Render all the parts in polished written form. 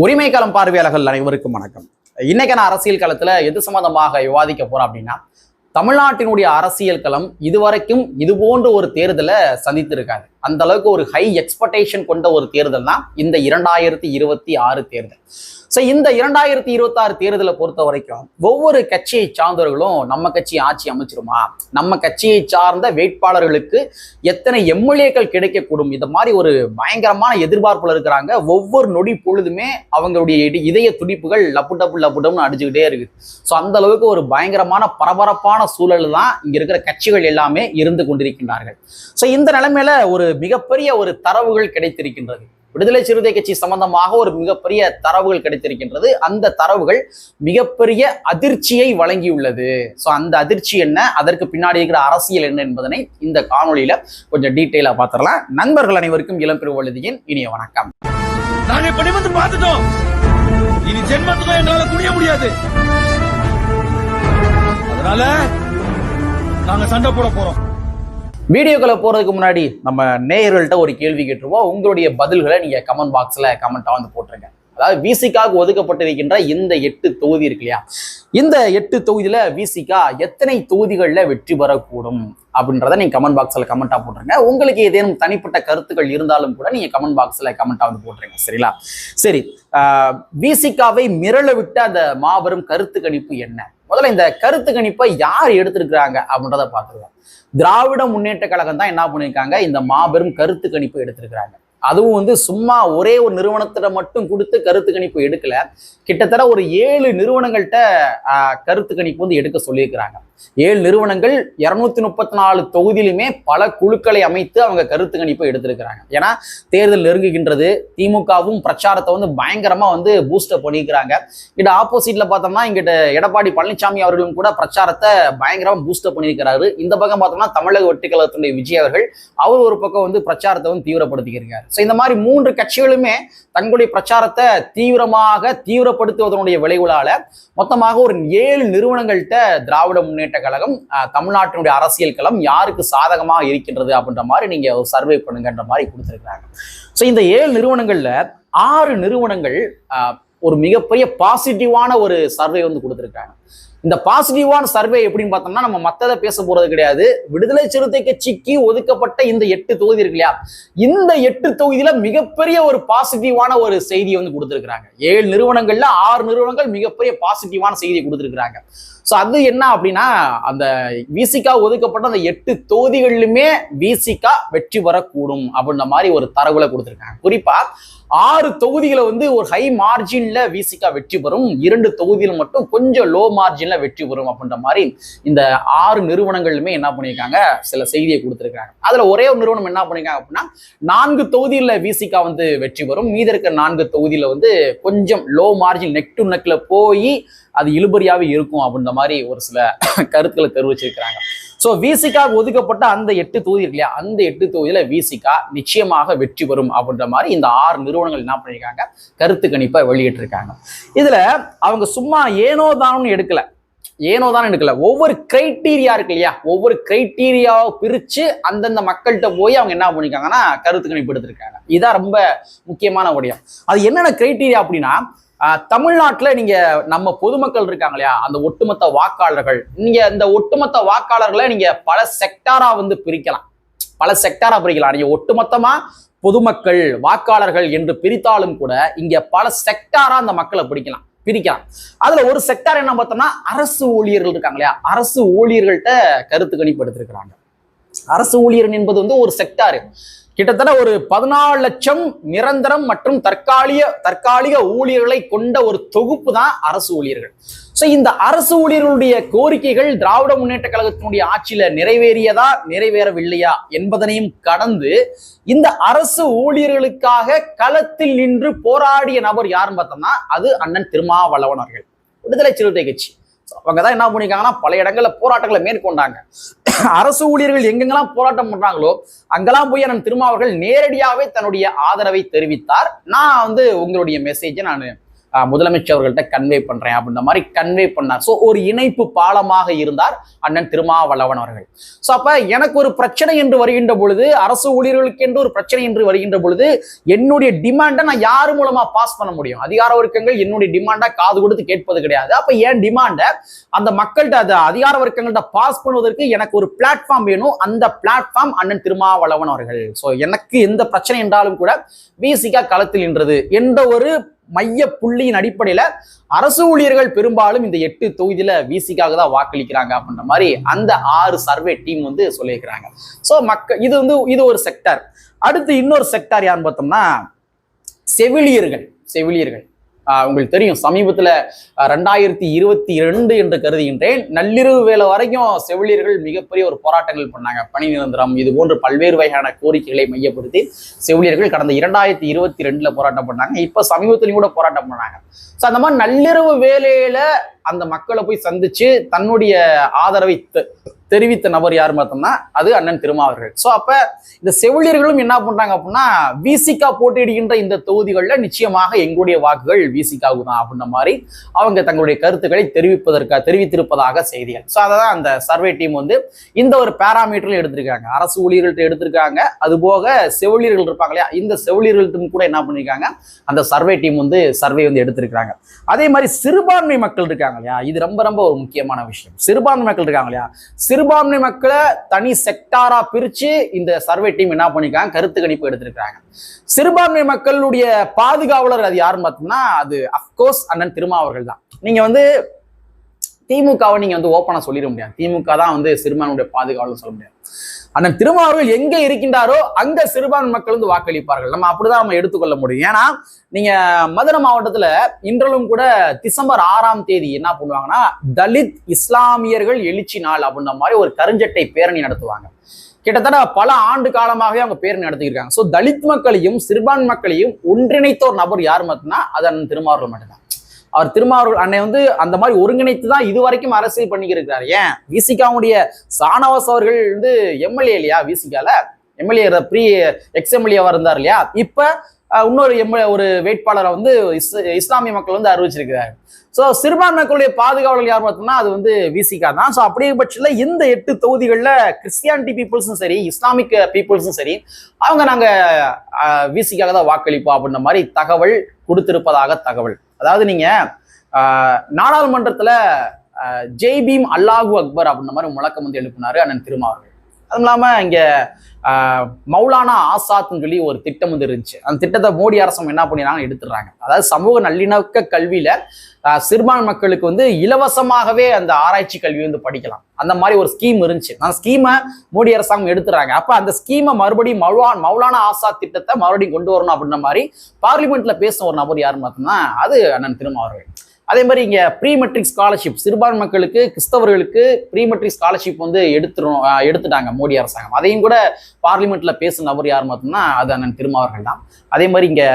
உரிமை களம் பார்வையாளர்கள் அனைவருக்கும் வணக்கம். இன்னைக்கான அரசியல் களத்துல எது சம்பந்தமாக விவாதிக்க போறோம் அப்படின்னா, தமிழ்நாட்டினுடைய அரசியல் களம் இதுவரைக்கும் இது போன்ற ஒரு தேர்தலை சந்தித்து இருக்காது. அந்த அளவுக்கு ஒரு ஹை எக்ஸ்பெக்டேஷன் கொண்ட ஒரு தேர்தல் தான் இந்த 2026 தேர்தல். ஸோ இந்த 2026 தேர்தலை பொறுத்த வரைக்கும் ஒவ்வொரு கட்சியை சார்ந்தவர்களும் நம்ம கட்சி ஆட்சி அமைச்சிருமா, நம்ம கட்சியை சார்ந்த வேட்பாளர்களுக்கு எத்தனை எம்எல்ஏக்கள் கிடைக்கக்கூடும், இந்த மாதிரி ஒரு பயங்கரமான எதிர்பார்ப்புல இருக்கிறாங்க. ஒவ்வொரு நொடி பொழுதுமே அவங்களுடைய இதய துடிப்புகள் லப்புடம்னு அடிச்சுக்கிட்டே இருக்கு. ஸோ அந்த அளவுக்கு ஒரு பயங்கரமான பரபரப்பான சூழல் தான் இங்க இருக்கிற கட்சிகள் எல்லாமே இருந்து கொண்டிருக்கின்றார்கள். ஸோ இந்த நிலைமையில ஒரு மிகப்பெரிய ஒரு தரவுகள் கிடைத்திருக்கின்றது. விடுதலை சிறுத்தை கட்சி சம்பந்தமாக ஒரு மிகப்பெரிய தரவுகள் கிடைத்திருக்கின்றது. அந்த தரவுகள் மிகப்பெரிய அதிர்ச்சியை வழங்கியுள்ளது. ஸோ அந்த அதிர்ச்சி என்ன, அதற்கு பின்னாடி இருக்கிற அரசியல் என்ன என்பதனை இந்த காணொலியில கொஞ்சம் டீட்டெயிலா பார்த்துடலாம். நண்பர்கள் அனைவருக்கும் இளம்பெருவழுதியின் இனிய வணக்கம். நாங்க இப்படி வந்து பார்த்துட்டோம், இனி ஜென்மத்துக்கும் எங்களால குடிய முடியாது. அதனால நாங்க சண்டை போட போறோம். வீடியோக்களை போறதுக்கு முன்னாடி நம்ம நேயர்கள்ட்ட ஒரு கேள்வி கேட்டுருவோம். உங்களுடைய பதில்களை நீங்க கமெண்ட் பாக்ஸ்ல கமெண்டா வந்து போட்டுருங்க. அதாவது விசிகாவுக்கு ஒதுக்கப்பட்டிருக்கின்ற இந்த 8 தொகுதி இருக்கு இல்லையா, இந்த 8 தொகுதியில விசிகா எத்தனை தொகுதிகளில் வெற்றி பெறக்கூடும் அப்படின்றத நீங்க கமெண்ட் பாக்ஸ்ல கமெண்டா போட்டுருங்க. உங்களுக்கு ஏதேனும் தனிப்பட்ட கருத்துக்கள் இருந்தாலும் கூட நீங்க கமெண்ட் பாக்ஸ்ல கமெண்டா வந்து போட்டுருங்க. சரிங்களா? சரி, விசிகாவை மிரள விட்ட அந்த மாபெரும் கருத்து கணிப்பு என்ன? முதல்ல இந்த கருத்து கணிப்பை யார் எடுத்திருக்கிறாங்க அப்படின்றத பார்த்துருவோம். திராவிட முன்னேற்ற கழகம் தான் என்ன பண்ணியிருக்காங்க, இந்த மாபெரும் கருத்து கணிப்பு எடுத்திருக்கிறாங்க. அதுவும் வந்து சும்மா ஒரே ஒரு நிறுவனத்திட மட்டும் கொடுத்து கருத்து கணிப்பு எடுக்கல, கிட்டத்தட்ட ஒரு 7 நிறுவனங்கள்கிட்ட கருத்து கணிப்பு வந்து எடுக்க சொல்லியிருக்கிறாங்க. 7 நிறுவனங்கள் 234 தொகுதியிலுமே பல குழுக்களை அமைத்து அவங்க கருத்து கணிப்பை எடுத்திருக்கிறாங்க. ஏன்னா தேர்தல் நெருங்குகின்றது, திமுகவும் பிரச்சாரத்தை வந்து பயங்கரமா வந்து பூஸ்டப் பண்ணிக்கிறாங்க. இங்கிட்ட ஆப்போசிட்ல பார்த்தோம்னா இங்கிட்ட எடப்பாடி பழனிசாமி அவர்களும் கூட பிரச்சாரத்தை பயங்கரமா பூஸ்டப் பண்ணியிருக்கிறாரு. இந்த பக்கம் பார்த்தோம்னா தமிழக வெற்றிக்கழகத்துடைய விஜய் அவர்கள் அவர் ஒரு பக்கம் வந்து பிரச்சாரத்தை வந்து தீவிரப்படுத்திக்கிறார். ஸோ இந்த மாதிரி 3 கட்சிகளுமே தங்களுடைய பிரச்சாரத்தை தீவிரப்படுத்துவதனுடைய விளைவுகளால மொத்தமாக ஒரு 7 நிறுவனங்கள்கிட்ட திராவிட முன்னேற்ற கழகம் தமிழ்நாட்டினுடைய அரசியல் களம் யாருக்கு சாதகமாக இருக்கின்றது அப்படின்ற மாதிரி நீங்க சர்வே பண்ணுங்கன்ற மாதிரி கொடுத்திருக்கிறாங்க. ஸோ இந்த 7 நிறுவனங்கள்ல 6 நிறுவனங்கள் ஒரு மிகப்பெரிய பாசிட்டிவான ஒரு சர்வே வந்து கொடுத்திருக்காங்க. இந்த பாசிட்டிவான சர்வே எப்படின்னு பார்த்தோம்னா, நம்ம மத்ததை பேச போறது கிடையாது. விடுதலை சிறுத்தை கட்சிக்கு ஒதுக்கப்பட்ட இந்த 8 தொகுதி இருக்கு இல்லையா, இந்த 8 தொகுதியில மிகப்பெரிய ஒரு பாசிட்டிவான ஒரு செய்தியை வந்து கொடுத்திருக்கிறாங்க. 7 நிறுவனங்கள்ல 6 நிறுவனங்கள் மிகப்பெரிய பாசிட்டிவான செய்தியை கொடுத்திருக்கிறாங்க. ஸோ அது என்ன அப்படின்னா, அந்த விசிகா ஒதுக்கப்பட்ட அந்த 8 தொகுதிகளிலுமே விசிகா வெற்றி பெறக்கூடும் அப்படின்ற மாதிரி ஒரு தரவுகளை கொடுத்திருக்காங்க. குறிப்பா 6 தொகுதிகளை வந்து ஒரு ஹை மார்ஜின்ல விசிகா வெற்றி பெறும், 2 தொகுதியில் மட்டும் கொஞ்சம் லோ மார்ஜின்ல வெற்றி பெறும் அப்படின்ற மாதிரி இந்த 6 நிறுவனங்களுமே என்ன பண்ணியிருக்காங்க, சில செய்தியை கொடுத்திருக்காங்க. அதுல ஒரே ஒரு நிறுவனம் என்ன பண்ணிருக்காங்க அப்படின்னா, 4 தொகுதியில விசிகா வந்து வெற்றி பெறும், மீதி இருக்க 4 தொகுதியில வந்து கொஞ்சம் லோ மார்ஜின் நெக் டு நெக்ல போய் அது இழுபறியாவே இருக்கும் அப்படின்ற மாதிரி ஒரு சில கருத்துக்களை தெரிவிச்சிருக்கிறாங்க. ஸோ விசிகா ஒதுக்கப்பட்ட அந்த 8 தொகுதி இருக்கு இல்லையா, அந்த 8 தொகுதியில விசிகா நிச்சயமாக வெற்றி பெறும் அப்படின்ற மாதிரி இந்த 6 நிறுவனங்கள் என்ன பண்ணியிருக்காங்க, கருத்து கணிப்பை வெளியிட்டு இருக்காங்க. இதுல அவங்க சும்மா ஏனோ தானோன்னு எடுக்கல, ஒவ்வொரு கிரைட்டீரியா இருக்கு இல்லையா, ஒவ்வொரு கிரைட்டீரியாவை பிரிச்சு அந்தந்த மக்கள்கிட்ட போய் அவங்க என்ன பண்ணிருக்காங்கன்னா கருத்து கணிப்பு எடுத்திருக்காங்க. இதான் ரொம்ப முக்கியமான விடயம். அது என்னென்ன கிரைட்டீரியா அப்படின்னா, தமிழ்நாட்டில் நீங்க நம்ம பொதுமக்கள் இருக்காங்க இல்லையா, அந்த ஒட்டுமொத்த வாக்காளர்கள், நீங்க இந்த ஒட்டுமொத்த வாக்காளர்களை நீங்க பல செக்டாரா வந்து பிரிக்கலாம். நீங்க ஒட்டுமொத்தமா பொதுமக்கள் வாக்காளர்கள் என்று பிரித்தாலும் கூட இங்க பல செக்டாரா அந்த மக்களை பிரிக்கலாம். அதுல ஒரு செக்டார் என்ன பார்த்தோம்னா, அரசு ஊழியர்கள் இருக்காங்க இல்லையா, அரசு ஊழியர்கள்ட்ட கருத்து கணிப்பு எடுத்திருக்கிறாங்க. அரசு ஊழியர் என்பது வந்து ஒரு செக்டார். கிட்டத்தட்ட ஒரு 14 லட்சம் நிரந்தரம் மற்றும் தற்காலிக ஊழியர்களை கொண்ட ஒரு தொகுப்பு தான் அரசு ஊழியர்கள். ஸோ இந்த அரசு ஊழியர்களுடைய கோரிக்கைகள் திராவிட முன்னேற்ற கழகத்தினுடைய ஆட்சியில நிறைவேறவில்லையா என்பதனையும் கடந்து இந்த அரசு ஊழியர்களுக்காக களத்தில் நின்று போராடிய நபர் யாருன்னு பார்த்தோம்னா, அது அண்ணன் திருமாவளவன் அவர்கள், விடுதலை சிறுத்தை கட்சி. அவங்க தான் என்ன பண்ணிருக்காங்கன்னா, பல இடங்கள்ல போராட்டங்களை மேற்கொண்டாங்க. அரசு ஊழியர்கள் எங்கெங்கெல்லாம் போராட்டம் பண்றாங்களோ அங்கெல்லாம் போய் அண்ணன் திருமாவர்கள் நேரடியாவே தன்னுடைய ஆதரவை தெரிவித்தார். நான் வந்து உங்களுடைய மெசேஜை நான் முதலமைச்சர் அவர்கள்ட்ட கன்வே பண்றேன் அப்படின்ற மாதிரி கன்வே பண்ணார். ஸோ ஒரு இணைப்பு பாலமாக இருந்தார் அண்ணன் திருமாவளவன் அவர்கள். ஸோ அப்ப எனக்கு ஒரு பிரச்சனை என்று வருகின்ற பொழுது, அரசு ஊழியர்களுக்கு என்று ஒரு பிரச்சனை என்று வருகின்ற பொழுது, என்னுடைய டிமாண்டை நான் யாரு மூலமா பாஸ் பண்ண முடியும்? அதிகார வர்க்கங்கள் என்னுடைய டிமாண்டா காது கொடுத்து கேட்பது கிடையாது. அப்ப என் டிமாண்டை அந்த மக்கள்கிட்ட, அந்த அதிகார வர்க்கங்கள்ட்ட பாஸ் பண்ணுவதற்கு எனக்கு ஒரு பிளாட்ஃபார்ம் வேணும். அந்த பிளாட்ஃபார்ம் அண்ணன் திருமாவளவன் அவர்கள். ஸோ எனக்கு எந்த பிரச்சனை என்றாலும் கூட விசிக களத்தில் நின்றது என்ற ஒரு மைய புள்ளியின் அடிப்படையில அரசு ஊழியர்கள் பெரும்பாலும் இந்த 8 தொகுதியில விசிக்காக தான் வாக்களிக்கிறாங்க அப்படின்ற மாதிரி அந்த 6 சர்வே டீம் வந்து சொல்லியிருக்கிறாங்க. ஸோ இது ஒரு செக்டார். அடுத்து இன்னொரு செக்டார் யாருன்னு பார்த்தோம்னா செவிலியர்கள். உங்களுக்கு தெரியும், சமீபத்துல 2022 என்று கருதுகின்றேன், நள்ளிரவு வேலை வரைக்கும் செவிலியர்கள் மிகப்பெரிய ஒரு போராட்டங்கள் பண்ணாங்க. பணி நிரந்தரம், இது போன்ற பல்வேறு வகையான கோரிக்கைகளை மையப்படுத்தி செவிலியர்கள் கடந்த 2022 போராட்டம் பண்ணாங்க. இப்ப சமீபத்திலையும் கூட போராட்டம் பண்ணாங்க. ஸோ அந்த மாதிரி நள்ளிரவு வேலையில அந்த மக்களை போய் சந்திச்சு தன்னுடைய ஆதரவை தெரிவித்த நபர் யார் பார்த்தோம்னா அது அண்ணன் திருமாவர்கள். ஸோ அப்ப இந்த செவிலியர்களும் என்ன பண்றாங்க அப்படின்னா, விசிகா போட்டியிடுகின்ற இந்த தொகுதிகளில் நிச்சயமாக எங்களுடைய வாக்குகள் விசிகாவுக்கு தான் அப்படின்ற மாதிரி அவங்க தங்களுடைய கருத்துக்களை தெரிவித்திருப்பதாக செய்திகள். ஸோ அதான் அந்த சர்வே டீம் வந்து இந்த ஒரு பேராமீட்டர்ல எடுத்திருக்காங்க. அரசு ஊழியர்கள்ட்ட எடுத்திருக்காங்க, அது போக செவிலியர்கள் இருப்பாங்க இல்லையா, இந்த செவிலியர்கள்ட்டும் கூட என்ன பண்ணிருக்காங்க, அந்த சர்வே டீம் வந்து சர்வே வந்து எடுத்திருக்காங்க. அதே மாதிரி சிறுபான்மை மக்கள் இருக்காங்க இல்லையா, இது ரொம்ப ரொம்ப ஒரு முக்கியமான விஷயம். சிறுபான்மை மக்கள் இருக்காங்க இல்லையா, சிறுபான்மை மக்களை தனி செக்டாரா பிரிச்சு இந்த சர்வே டீம் என்ன பண்ணிருக்காங்க, கருத்து கணிப்பு எடுத்திருக்காங்க. சிறுபான்மை மக்களுடைய பாதுகாவலர் அது யாருன்னு பார்த்தோம்னா அது அப்கோர்ஸ் அண்ணன் திருமாவர்கள் தான். நீங்க வந்து திமுகவை நீங்க வந்து ஓப்பனா சொல்லிட முடியாது. திமுக தான் வந்து சிறுபான்மையுடைய பாதுகாவலர் சொல்ல முடியாது. அண்ணன் திருமாவர்கள் எங்க இருக்கின்றாரோ அங்க சிறுபான்மை மக்கள் வந்து வாக்களிப்பார்கள். நம்ம அப்படிதான் நம்ம எடுத்துக்கொள்ள முடியும். ஏன்னா நீங்க மதுரை மாவட்டத்துல இன்றலும் கூட டிசம்பர் 6ஆம் தேதி என்ன பண்ணுவாங்கன்னா, தலித் இஸ்லாமியர்கள் எழுச்சி நாள் அப்படின்ற மாதிரி ஒரு கருஞ்சட்டை பேரணி நடத்துவாங்க. கிட்டத்தட்ட பல ஆண்டு காலமாகவே அவங்க பேரணி நடத்திருக்காங்க. ஸோ தலித் மக்களையும் சிறுபான்மை மக்களையும் ஒன்றிணைத்த ஒரு நபர் யார் மட்டும்னா அது அண்ணன் திருமாவர்கள் மட்டும்தான். அவர் திருமாவர்கள் அன்னை வந்து அந்த மாதிரி ஒருங்கிணைத்து தான் இதுவரைக்கும் அரசியல் பண்ணிக்கிறார். ஏன் விசிகாவுடைய சானவாஸ் அவர்கள் வந்து எம்எல்ஏ இல்லையா, விசிகால எம்எல்ஏ ப்ரீ எக்ஸ்எம்எல்ஏவா இருந்தார் இல்லையா, இப்ப இன்னொரு ஒரு வேட்பாளரை வந்து இஸ்லாமிய மக்கள் வந்து அறிவிச்சிருக்கிறாரு. ஸோ சிறுபான்மை மக்களுடைய பாதுகாவலர் யார் பார்த்தோம்னா அது வந்து விசிகா தான். ஸோ அப்படியே பட்சத்தில் இந்த 8 தொகுதிகளில் கிறிஸ்டியானிட்டி பீப்புள்ஸும் சரி, இஸ்லாமிக் பீப்புள்ஸும் சரி, அவங்க நாங்கள் விசிகாக தான் வாக்களிப்போம் அப்படின்ற மாதிரி தகவல் கொடுத்திருப்பதாக தகவல். அதாவது நீங்க நாடாளுமன்றத்துல ஜெய் பீம் அல்லாஹு அக்பர் அப்படின்ற மாதிரி முழக்கம் வந்து எழுப்பினாரு அண்ணன் திருமாவர்கள். அதுவும் இல்லாம இங்க மௌலானா ஆசாத்னு சொல்லி ஒரு திட்டம் வந்து இருந்துச்சு. அந்த திட்டத்தை மோடி அரசு என்ன பண்ணிடுறாங்க, எடுத்துடுறாங்க. அதாவது சமூக நல்லிணக்க கல்வியில சிறுபான்மை மக்களுக்கு வந்து இலவசமாகவே அந்த ஆராய்ச்சி கல்வி வந்து படிக்கலாம். அந்த மாதிரி ஒரு ஸ்கீம் இருந்துச்சு. அந்த ஸ்கீமை மோடி அரசாங்கம் எடுத்துறாங்க. அப்ப அந்த ஸ்கீமை மறுபடியும் மௌலானா ஆசாத் திட்டத்தை மறுபடியும் கொண்டு வரணும் அப்படின்ற மாதிரி பார்லிமெண்ட்ல பேசின ஒரு நபர் யாருன்னு பார்த்தோம்னா அது அண்ணன் திருமாவர்கள். அதே மாதிரி இங்க ப்ரீ மெட்ரிக் ஸ்காலர்ஷிப் சிறுபான்மை மக்களுக்கு, கிறிஸ்தவர்களுக்கு ப்ரீ மெட்ரிக் ஸ்காலர்ஷிப் வந்து எடுத்துட்டாங்க மோடி அரசாங்கம். அதையும் கூட பார்லிமெண்ட்ல பேசும் நபர் யார் பார்த்தோம்னா அது அண்ணன் திருமாவர்கள் தான். அதே மாதிரி இங்க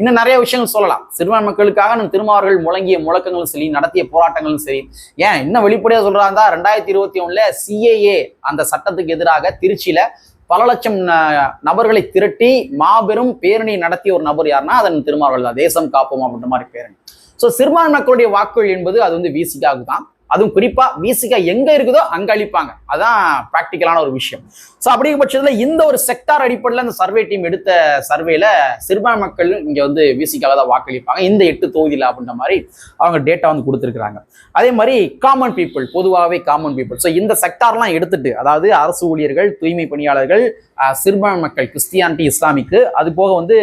இன்னும் நிறைய விஷயங்கள் சொல்லலாம். சிறுபான்மை மக்களுக்காக அண்ணன் திருமாவர்கள் முழங்கிய முழக்கங்களும் சரி, நடத்திய போராட்டங்களும் சரி, ஏன் இன்னும் வெளிப்படையா சொல்றாங்க, 2021 CAA அந்த சட்டத்துக்கு எதிராக திருச்சியில பல லட்சம் நபர்களை திரட்டி மாபெரும் பேரணி நடத்திய ஒரு நபர் யாருன்னா அதன் திருமாவர்கள் தான். தேசம் காப்போம் அப்படின்ற மாதிரி பேரணி. ஸோ சிறுபான்மை மக்களுடைய வாக்குகள் என்பது அது வந்து விசிகாவுக்கு தான். அதுவும் குறிப்பா விசிகா எங்க இருக்குதோ அங்க அளிப்பாங்க. அதான் பிராக்டிக்கலான ஒரு விஷயம். ஸோ அப்படிங்கிற பட்சத்துல இந்த ஒரு செக்டார் அடிப்படையில் அந்த சர்வே டீம் எடுத்த சர்வேல சிறுபான்மை மக்கள் இங்க வந்து விசிகாக தான் வாக்களிப்பாங்க இந்த 8 தொகுதியில் அப்படின்ற மாதிரி அவங்க டேட்டா வந்து கொடுத்துருக்காங்க. அதே மாதிரி காமன் பீப்புள், பொதுவாகவே காமன் பீப்புள். ஸோ இந்த செக்டார்லாம் எடுத்துட்டு, அதாவது அரசு ஊழியர்கள், தூய்மை பணியாளர்கள், சிறுபான்மை மக்கள், கிறிஸ்டியானிட்டி, இஸ்லாமிக்கு, அது போக வந்து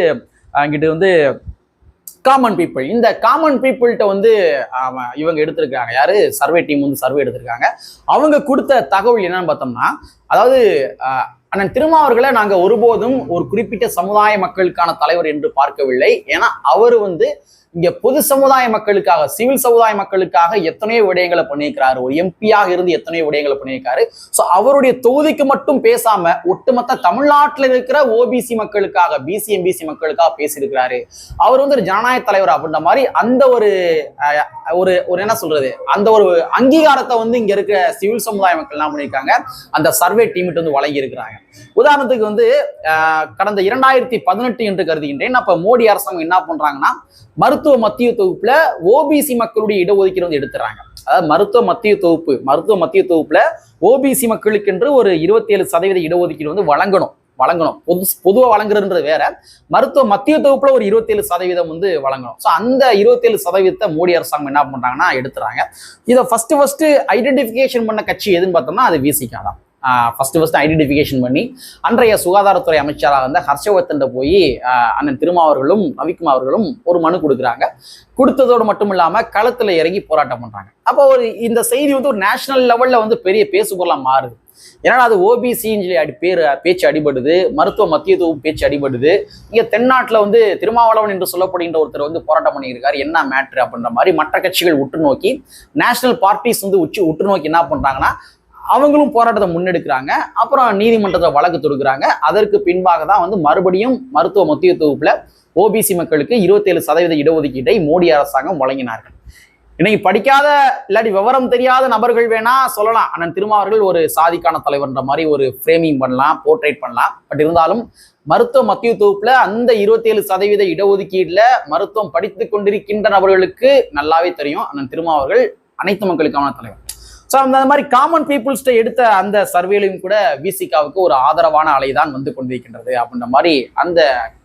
அங்கிட்டு வந்து காமன் பீப்புள். இந்த காமன் பீப்புள்கிட்ட வந்து இவங்க எடுத்திருக்காங்க, யாரு சர்வே டீம் வந்து சர்வே எடுத்திருக்காங்க. அவங்க கொடுத்த தகவல் என்னன்னு பார்த்தோம்னா, அதாவது அண்ணன் திருமாவர்களை நாங்க ஒருபோதும் ஒரு குறிப்பிட்ட சமுதாய மக்களுக்கான தலைவர் என்று பார்க்கவில்லை. ஏன்னா அவர் வந்து இங்க பொது சமுதாய மக்களுக்காக, சிவில் சமுதாய மக்களுக்காக எத்தனையோ விடயங்களை பண்ணியிருக்கிறாரு. ஒரு எம்பியாக இருந்து எத்தனையோ விடயங்களை பண்ணியிருக்காரு. ஸோ அவருடைய தொகுதிக்கு மட்டும் பேசாம ஒட்டுமொத்த தமிழ்நாட்டில் இருக்கிற ஓபிசி மக்களுக்காக, பிசி எம்பிசி மக்களுக்காக பேசியிருக்கிறாரு. அவர் வந்து ஒரு ஜனநாயக தலைவர் அப்படின்ற மாதிரி அந்த ஒரு என்ன சொல்றது, அந்த ஒரு அங்கீகாரத்தை வந்து இங்க இருக்கிற சிவில் சமுதாய மக்கள் என்ன பண்ணியிருக்காங்க, அந்த சர்வே சர்வே டீமிட்டு வந்து வழங்கி இருக்கிறாங்க. உதாரணத்துக்கு வந்து கடந்த 2018 என்று கருதுகின்றேன். அப்ப மோடி அரசாங்கம் என்ன பண்றாங்கன்னா, மருத்துவ மத்திய தொகுப்புல ஓபிசி மக்களுடைய இடஒதுக்கீடு வந்து எடுத்துறாங்க. அதாவது மருத்துவ மத்திய தொகுப்புல ஓபிசி மக்களுக்கு என்று ஒரு 27% இடஒதுக்கீடு வந்து வழங்கணும். பொதுவாக வழங்குறதுன்றது வேற, மருத்துவ மத்திய தொகுப்புல ஒரு 27% வந்து வழங்கணும். ஸோ அந்த 27% மோடி அரசாங்கம் என்ன பண்றாங்கன்னா எடுத்துறாங்க. இதை ஃபர்ஸ்ட் ஐடென்டிஃபிகேஷன் பண்ண கட்சி எதுன்னு பார்த்தோம்னா அது விசிகா தான். ஃபர்ஸ்ட் ஐடென்டிஃபிகேஷன் பண்ணி அன்றைய சுகாதாரத்துறை அமைச்சராக இருந்த ஹர்ஷவர்தன் போய் அண்ணன் திருமாவர்களும் ரவிக்குமார் அவர்களும் ஒரு மனு கொடுக்குறாங்க. கொடுத்ததோடு மட்டும் இல்லாம களத்துல இறங்கி போராட்டம் பண்றாங்க. அப்போ இந்த செய்தி வந்து ஒரு நேஷனல் லெவல்ல வந்து பெரிய பேசுபொருளா மாறுது. ஏன்னா அது ஓபிசின்னு சொல்லி பேச்சு அடிபடுது, மருத்துவ மத்திய தொகுப்பு பேச்சு அடிபடுது. இங்க தென்னாட்டுல வந்து திருமாவளவன் என்று சொல்லப்படுகின்ற ஒருத்தர் வந்து போராட்டம் பண்ணியிருக்காரு, என்ன மேட்ரு அப்படின்ற மாதிரி மற்ற கட்சிகள் உற்று நோக்கி, நேஷனல் பார்ட்டிஸ் வந்து உற்று நோக்கி என்ன பண்றாங்கன்னா அவங்களும் போராட்டத்தை முன்னெடுக்கிறாங்க. அப்புறம் நீதிமன்றத்தை வழக்கு தொடுக்கிறாங்க. அதற்கு பின்பாக தான் வந்து மறுபடியும் மருத்துவ மத்திய தொகுப்புல ஓபிசி மக்களுக்கு 27% இடஒதுக்கீட்டை மோடி அரசாங்கம் வழங்கினார்கள். இன்னைக்கு படிக்காத இல்லாட்டி விவரம் தெரியாத நபர்கள் வேணா சொல்லலாம், அண்ணன் திருமாவர்கள் ஒரு சாதிக்கான தலைவர்ன்ற மாதிரி ஒரு ஃப்ரேமிங் பண்ணலாம், போர்ட்ரேட் பண்ணலாம். பட் இருந்தாலும் மருத்துவ மத்திய தொகுப்புல அந்த 27% இடஒதுக்கீடுல மருத்துவம் படித்துக் கொண்டிருக்கின்ற நபர்களுக்கு நல்லாவே தெரியும், அண்ணன் திருமாவர்கள் அனைத்து மக்களுக்கான தலைவர். ஸோ அந்த மாதிரி காமன் பீப்புள்ஸ்ட எடுத்த அந்த சர்வேலையும் கூட விசிகாவுக்கு ஒரு ஆதரவான அலை தான் வந்து கொண்டிருக்கின்றது அப்படின்ற மாதிரி அந்த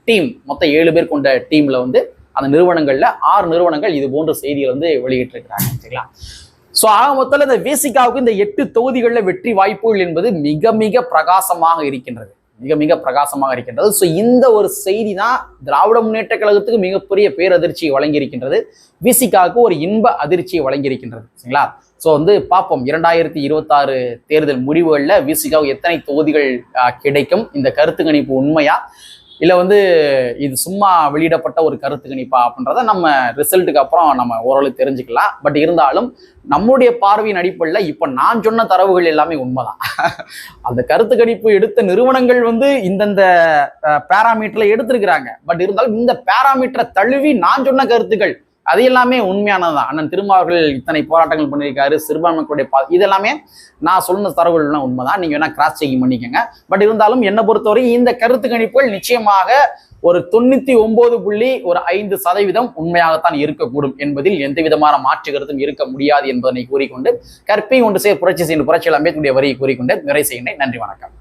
டீம் மொத்தம் 7 பேர் கொண்ட டீம்ல வந்து அந்த நிறுவனங்கள்ல 6 நிறுவனங்கள் இது போன்ற செய்திகள் வந்து வெளியிட்டு இருக்கிறாங்க. சரிங்களா? ஸோ ஆக மொத்தத்தில் இந்த விசிகாவுக்கு இந்த 8 தொகுதிகளில் வெற்றி வாய்ப்புகள் என்பது மிக மிக பிரகாசமாக இருக்கின்றது. ஸோ இந்த ஒரு செய்தி தான் திராவிட முன்னேற்ற கழகத்துக்கு மிகப்பெரிய பேரதிர்ச்சியை வழங்கியிருக்கின்றது, விசிகாவுக்கு ஒரு இன்ப அதிர்ச்சியை வழங்கியிருக்கின்றது. சரிங்களா? ஸோ வந்து பார்ப்போம் 2026 தேர்தல் முடிவுகளில் விசிகாவுக்கு எத்தனை தொகுதிகள் கிடைக்கும், இந்த கருத்து கணிப்பு உண்மையா இல்லை வந்து இது சும்மா வெளியிடப்பட்ட ஒரு கருத்து கணிப்பா அப்படின்றத நம்ம ரிசல்ட்டுக்கு அப்புறம் நம்ம ஓரளவு தெரிஞ்சுக்கலாம். பட் இருந்தாலும் நம்முடைய பார்வையின் அடிப்படையில் இப்போ நான் சொன்ன தரவுகள் எல்லாமே உண்மைதான். அந்த கருத்து கணிப்பு எடுத்த நிறுவனங்கள் வந்து இந்தந்த பேராமீட்டர்ல எடுத்திருக்கிறாங்க. பட் இருந்தாலும் இந்த பேராமீட்டரை தழுவி நான் சொன்ன கருத்துக்கள் அது எல்லாமே உண்மையானதுதான். அண்ணன் திருமாவர்கள் இத்தனை போராட்டங்கள் பண்ணியிருக்காரு, சிறுபான்மைகளுடைய இதெல்லாமே நான் சொன்ன தரவுகள்லாம் உண்மைதான். நீங்க வேணா கிராஸ் செக்கிங் பண்ணிக்கோங்க. பட் இருந்தாலும் என்னை பொறுத்தவரை இந்த கருத்து கணிப்புகள் நிச்சயமாக ஒரு 99.5% உண்மையாகத்தான் இருக்கக்கூடும் என்பதில் எந்த விதமான மாற்று கருத்தும் இருக்க முடியாது என்பதனை கூறிக்கொண்டு, கற்பை ஒன்று புரட்சி செய்யும் புரட்சியில் அம்பேத்கருடைய வரியை கூறிக்கொண்டு நிறைவு செய்கின்றேன். நன்றி, வணக்கம்.